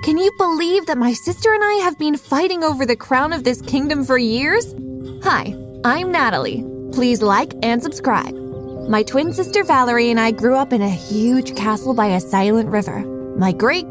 Can you believe that my sister and I have been fighting over the crown of this kingdom for years? Hi, I'm Natalie. Please like and subscribe. My twin sister Valerie and I grew up in a huge castle by a silent river. My about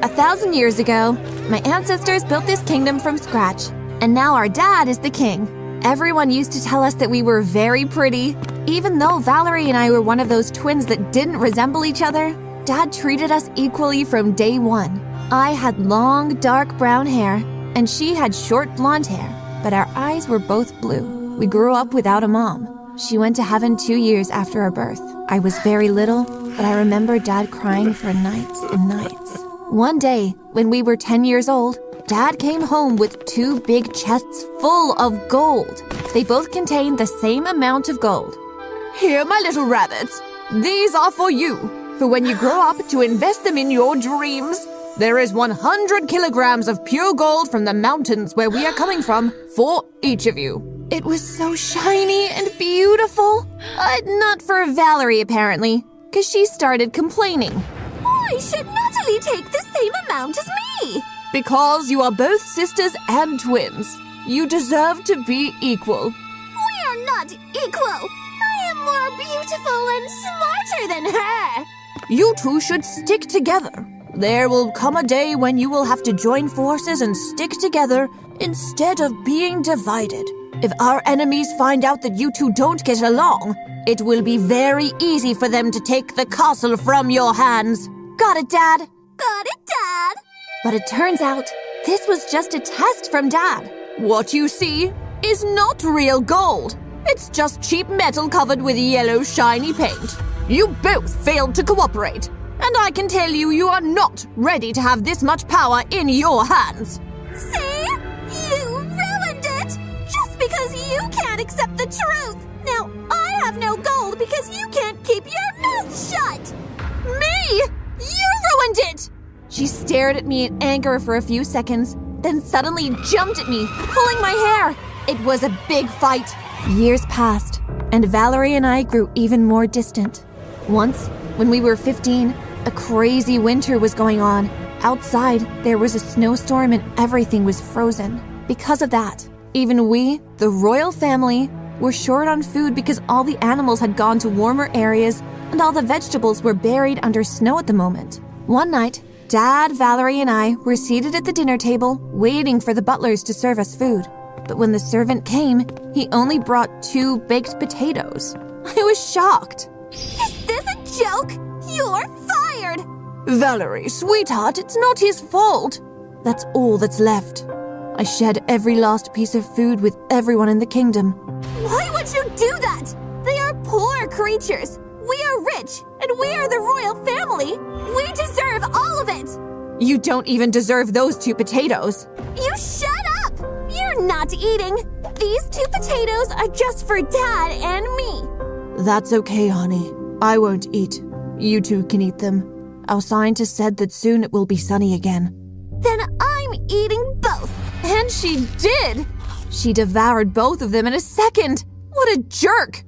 1,000 years ago, my ancestors built this kingdom from scratch, and now our dad is the king. Everyone used to tell us that we were very pretty. Even though Valerie and I were one of those twins that didn't resemble each other, Dad treated us equally from day one. I had long, dark brown hair, and she had short blonde hair, but our eyes were both blue. We grew up without a mom. She went to heaven 2 years after our birth. I was very little, but I remember Dad crying for nights and nights. One day, when we were 10 years old, Dad came home with 2 big chests full of gold. They both contained the same amount of gold. Here, my little rabbits. These are for you, for when you grow up to invest them in your dreams. There is 100 kilograms of pure gold from the mountains where we are coming from for each of you. It was so shiny and beautiful. Not for Valerie, apparently, because she started complaining. Why should Natalie take the same amount as me? Because you are both sisters and twins. You deserve to be equal. We are not equal. I am more beautiful and smarter than her. You two should stick together. There will come a day when you will have to join forces and stick together instead of being divided. If our enemies find out that you two don't get along, it will be very easy for them to take the castle from your hands. Got it, Dad. Got it, Dad. But it turns out this was just a test from Dad. What you see is not real gold. It's just cheap metal covered with yellow shiny paint. You both failed to cooperate. And I can tell you, you are not ready to have this much power in your hands. See? You ruined it! Just because you can't accept the truth! Now I have no gold because you can't keep your mouth shut! Me? You ruined it! She stared at me in anger for a few seconds, then suddenly jumped at me, pulling my hair. It was a big fight. Years passed, and Valerie and I grew even more distant. Once, when we were 15, a crazy winter was going on. Outside, there was a snowstorm and everything was frozen. Because of that, even we, the royal family, were short on food because all the animals had gone to warmer areas and all the vegetables were buried under snow at the moment. One night, Dad, Valerie, and I were seated at the dinner table, waiting for the butlers to serve us food. But when the servant came, he only brought 2 baked potatoes. I was shocked. Is this a joke? You're fired! Valerie, sweetheart, it's not his fault. That's all that's left. I shared every last piece of food with everyone in the kingdom. Why would you do that? They are poor creatures. We are rich, and we are the royal family. We deserve all of it. You don't even deserve those 2 potatoes. You shut up! You're not eating. These 2 potatoes are just for Dad and me. That's okay, honey. I won't eat. You 2 can eat them. Our scientist said that soon it will be sunny again. Then I'm eating both. And she did! She devoured both of them in a second. What a jerk!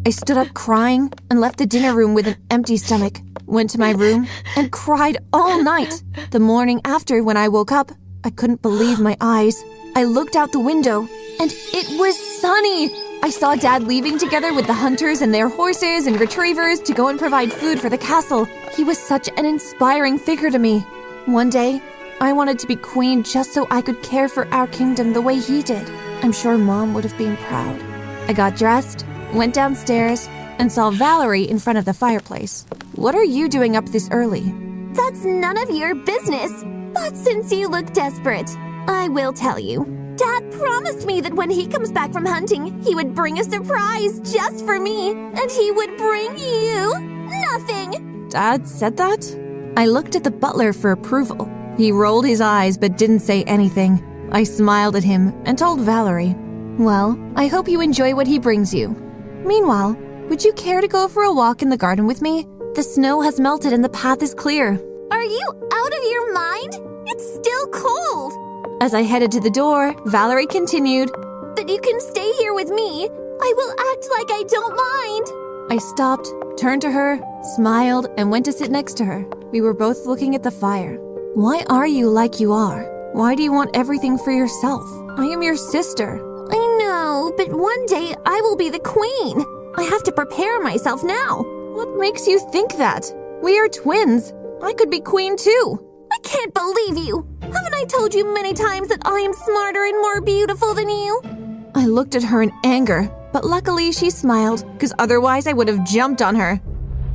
I stood up crying and left the dinner room with an empty stomach, went to my room, and cried all night. The morning after, when I woke up, I couldn't believe my eyes. I looked out the window, and it was sunny! I saw Dad leaving together with the hunters and their horses and retrievers to go and provide food for the castle. He was such an inspiring figure to me. One day, I wanted to be queen just so I could care for our kingdom the way he did. I'm sure Mom would have been proud. I got dressed, went downstairs, and saw Valerie in front of the fireplace. What are you doing up this early? That's none of your business. But since you look desperate, I will tell you. Dad promised me that when he comes back from hunting, he would bring a surprise just for me, and he would bring you nothing. Dad said that? I looked at the butler for approval. He rolled his eyes but didn't say anything. I smiled at him and told Valerie, "Well, I hope you enjoy what he brings you. Meanwhile, would you care to go for a walk in the garden with me? The snow has melted and the path is clear." Are you out of your mind? It's still cold. As I headed to the door, Valerie continued, "But you can stay here with me. I will act like I don't mind." I stopped, turned to her, smiled, and went to sit next to her. We were both looking at the fire. Why are you like you are? Why do you want everything for yourself? I am your sister. I know, but one day I will be the queen. I have to prepare myself now. What makes you think that? We are twins. I could be queen too. I can't believe you. Haven't I told you many times that I am smarter and more beautiful than you? I looked at her in anger, but luckily she smiled, because otherwise I would have jumped on her.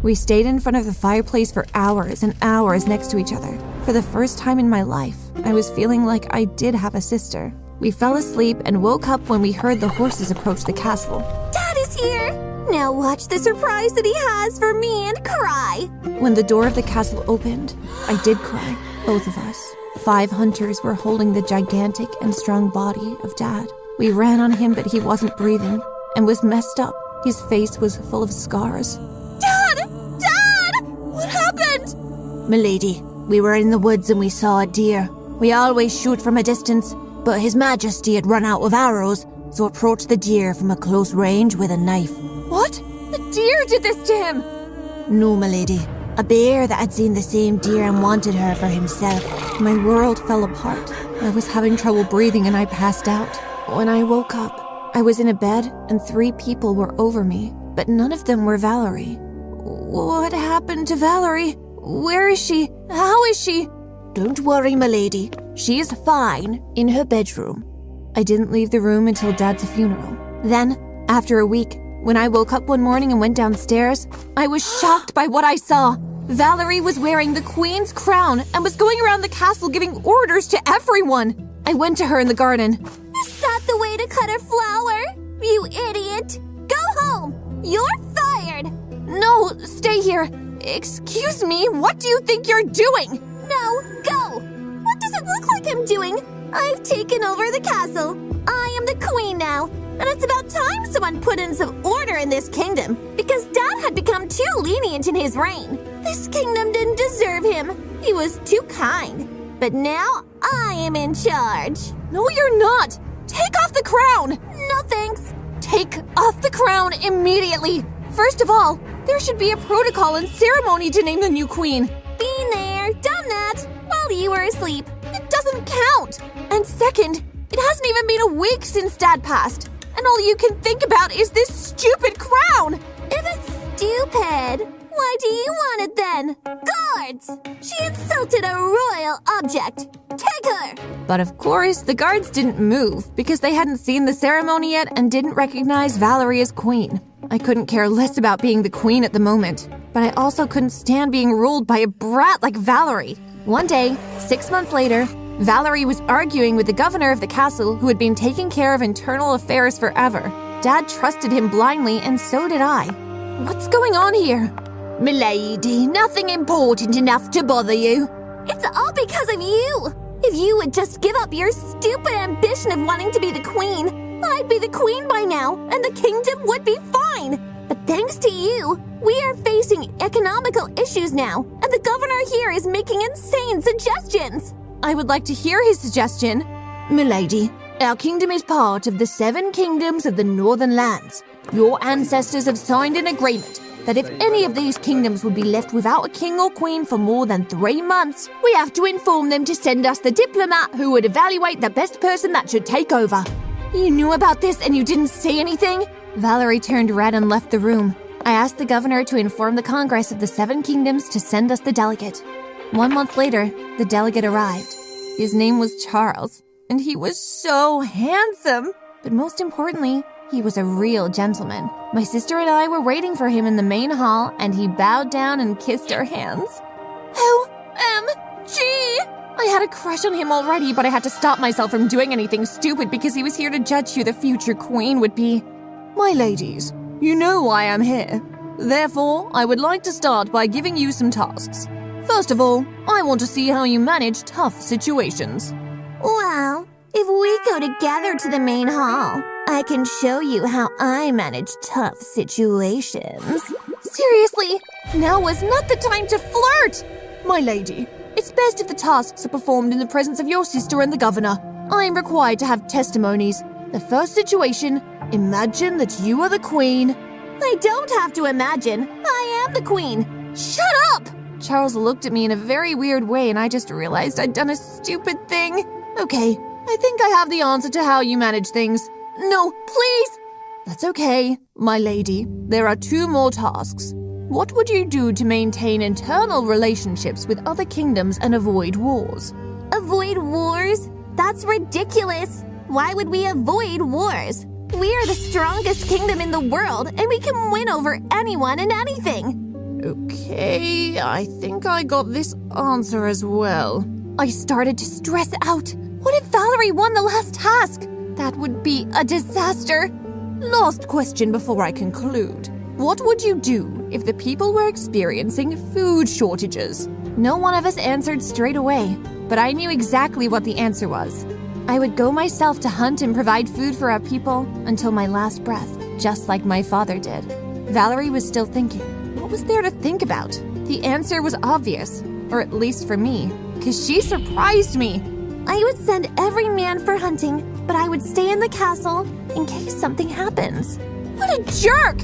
We stayed in front of the fireplace for hours and hours next to each other. For the first time in my life, I was feeling like I did have a sister. We fell asleep and woke up when we heard the horses approach the castle. Dad is here! Now watch the surprise that he has for me and cry. When the door of the castle opened, I did cry, both of us. 5 hunters were holding the gigantic and strong body of Dad. We ran on him, but he wasn't breathing and was messed up. His face was full of scars. Dad! Dad! What happened? Milady, we were in the woods and we saw a deer. We always shoot from a distance, but His Majesty had run out of arrows, so approached the deer from a close range with a knife. What? The deer did this to him! No, milady. A bear that had seen the same deer and wanted her for himself. My world fell apart. I was having trouble breathing and I passed out. When I woke up, I was in a bed and 3 people were over me, but none of them were Valerie. What happened to Valerie? Where is she? How is she? Don't worry, milady. She is fine in her bedroom. I didn't leave the room until Dad's funeral. Then, after a week, when I woke up one morning and went downstairs, I was shocked by what I saw. Valerie was wearing the queen's crown and was going around the castle giving orders to everyone. I went to her in the garden. Is that the way to cut a flower? You idiot! Go home! You're fired! No, stay here. Excuse me, what do you think you're doing? No, go! What does it look like I'm doing? I've taken over the castle. I am the queen now, and it's about time someone put in some order in this kingdom, because Dad had become too lenient in his reign. This kingdom didn't deserve him. He was too kind. But now, I am in charge. No, you're not! Take off the crown! No thanks. Take off the crown immediately! First of all, there should be a protocol and ceremony to name the new queen. Been there, done that, while you were asleep. It doesn't count! And second, it hasn't even been a week since Dad passed. And all you can think about is this stupid crown! If it's stupid, why do you want it then? Guards! She insulted a royal object. Take her! But of course, the guards didn't move because they hadn't seen the ceremony yet and didn't recognize Valerie as queen. I couldn't care less about being the queen at the moment, but I also couldn't stand being ruled by a brat like Valerie. One day, 6 months later, Valerie was arguing with the governor of the castle who had been taking care of internal affairs forever. Dad trusted him blindly, and so did I. What's going on here? Milady, nothing important enough to bother you. It's all because of you! If you would just give up your stupid ambition of wanting to be the queen, I'd be the queen by now, and the kingdom would be fine! But thanks to you, we are facing economical issues now, and the governor here is making insane suggestions! I would like to hear his suggestion. Milady, our kingdom is part of the 7 kingdoms of the northern lands. Your ancestors have signed an agreement that if any of these kingdoms would be left without a king or queen for more than 3 months, we have to inform them to send us the diplomat who would evaluate the best person that should take over. You knew about this and you didn't say anything? Valerie turned red and left the room. I asked the governor to inform the Congress of the 7 kingdoms to send us the delegate. 1 month later, the delegate arrived. His name was Charles, and he was so handsome. But most importantly, he was a real gentleman. My sister and I were waiting for him in the main hall, and he bowed down and kissed our hands. OMG! I had a crush on him already, but I had to stop myself from doing anything stupid because he was here to judge who the future queen would be. My ladies, you know why I'm here. Therefore, I would like to start by giving you some tasks. First of all, I want to see how you manage tough situations. Well, if we go together to the main hall, I can show you how I manage tough situations. Seriously, now was not the time to flirt! My lady, it's best if the tasks are performed in the presence of your sister and the governor. I am required to have testimonies. The first situation, imagine that you are the queen. I don't have to imagine. I am the queen. Shut up! Charles looked at me in a very weird way and I just realized I'd done a stupid thing. Okay, I think I have the answer to how you manage things. No, please! That's okay, my lady. There are 2 more tasks. What would you do to maintain internal relationships with other kingdoms and avoid wars? Avoid wars? That's ridiculous. Why would we avoid wars? We are the strongest kingdom in the world, and we can win over anyone and anything. Okay, I think I got this answer as well. I started to stress out. What if Valerie won the last task? That would be a disaster. Last question before I conclude. What would you do if the people were experiencing food shortages? No one of us answered straight away, but I knew exactly what the answer was. I would go myself to hunt and provide food for our people until my last breath, just like my father did. Valerie was still thinking. What was there to think about? The answer was obvious, or at least for me, because she surprised me. I would send every man for hunting, but I would stay in the castle in case something happens. What a jerk!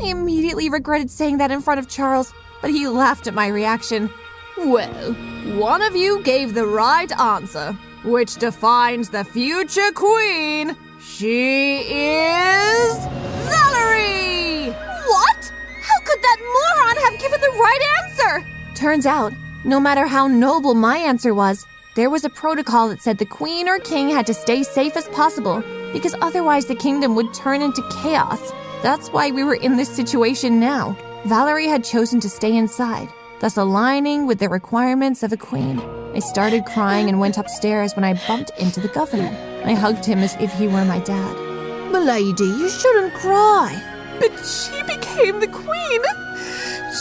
I immediately regretted saying that in front of Charles, but he laughed at my reaction. Well, one of you gave the right answer, which defines the future queen. She is Valerie! What? How could that moron have given the right answer? Turns out, no matter how noble my answer was, there was a protocol that said the queen or king had to stay safe as possible because otherwise the kingdom would turn into chaos. That's why we were in this situation now. Valerie had chosen to stay inside, thus aligning with the requirements of a queen. I started crying and went upstairs when I bumped into the governor. I hugged him as if he were my dad. Milady, you shouldn't cry. But she became the queen.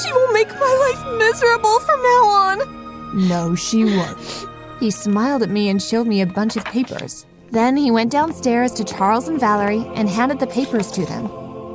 She will make my life miserable from now on. No, she won't. He smiled at me and showed me a bunch of papers. Then he went downstairs to Charles and Valerie and handed the papers to them.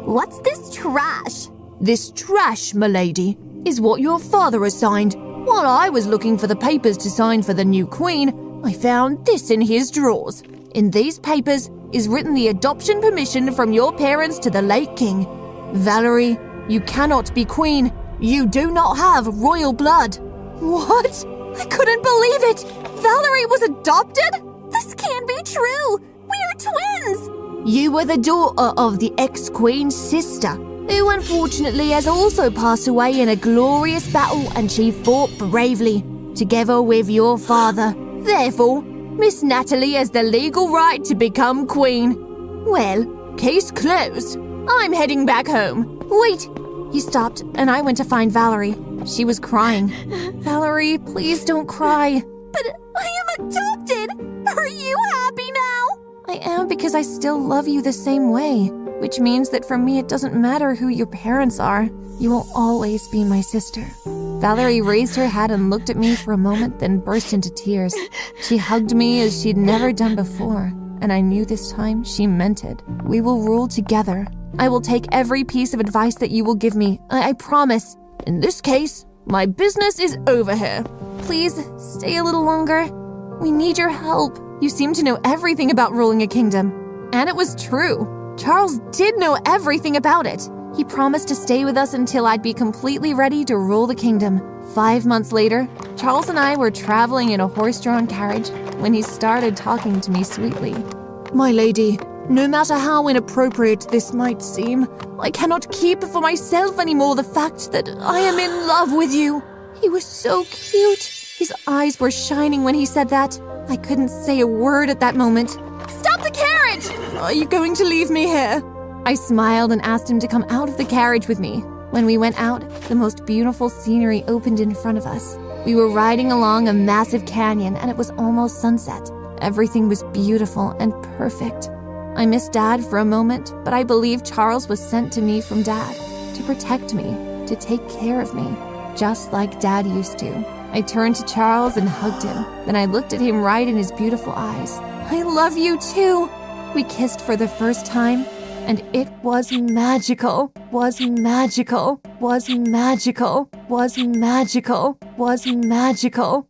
What's this trash? This trash, milady, is what your father assigned. While I was looking for the papers to sign for the new queen, I found this in his drawers. In these papers is written the adoption permission from your parents to the late king. Valerie, you cannot be queen. You do not have royal blood. What? I couldn't believe it. Valerie was adopted? This can't be true. We are twins. You were the daughter of the ex-queen's sister, who unfortunately has also passed away in a glorious battle, and she fought bravely, together with your father. Therefore, Miss Natalie has the legal right to become queen. Well, case closed. I'm heading back home. Wait! He stopped, and I went to find Valerie. She was crying. Valerie, please don't cry. But I am adopted. Are you happy now? I am, because I still love you the same way, which means that for me it doesn't matter who your parents are. You will always be my sister. Valerie raised her head and looked at me for a moment, then burst into tears. She hugged me as she'd never done before, and I knew this time she meant it. We will rule together. I will take every piece of advice that you will give me. I promise. In this case, my business is over here. Please, stay a little longer. We need your help. You seem to know everything about ruling a kingdom. And it was true. Charles did know everything about it. He promised to stay with us until I'd be completely ready to rule the kingdom. 5 months later, Charles and I were traveling in a horse-drawn carriage when he started talking to me sweetly. My lady, no matter how inappropriate this might seem, I cannot keep for myself anymore the fact that I am in love with you. He was so cute. His eyes were shining when he said that. I couldn't say a word at that moment. Stop the carriage! Are you going to leave me here? I smiled and asked him to come out of the carriage with me. When we went out, the most beautiful scenery opened in front of us. We were riding along a massive canyon and it was almost sunset. Everything was beautiful and perfect. I missed Dad for a moment, but I believe Charles was sent to me from Dad to protect me, to take care of me, just like Dad used to. I turned to Charles and hugged him. Then I looked at him right in his beautiful eyes. I love you too. We kissed for the first time, and it was magical, was magical, was magical, was magical, was magical.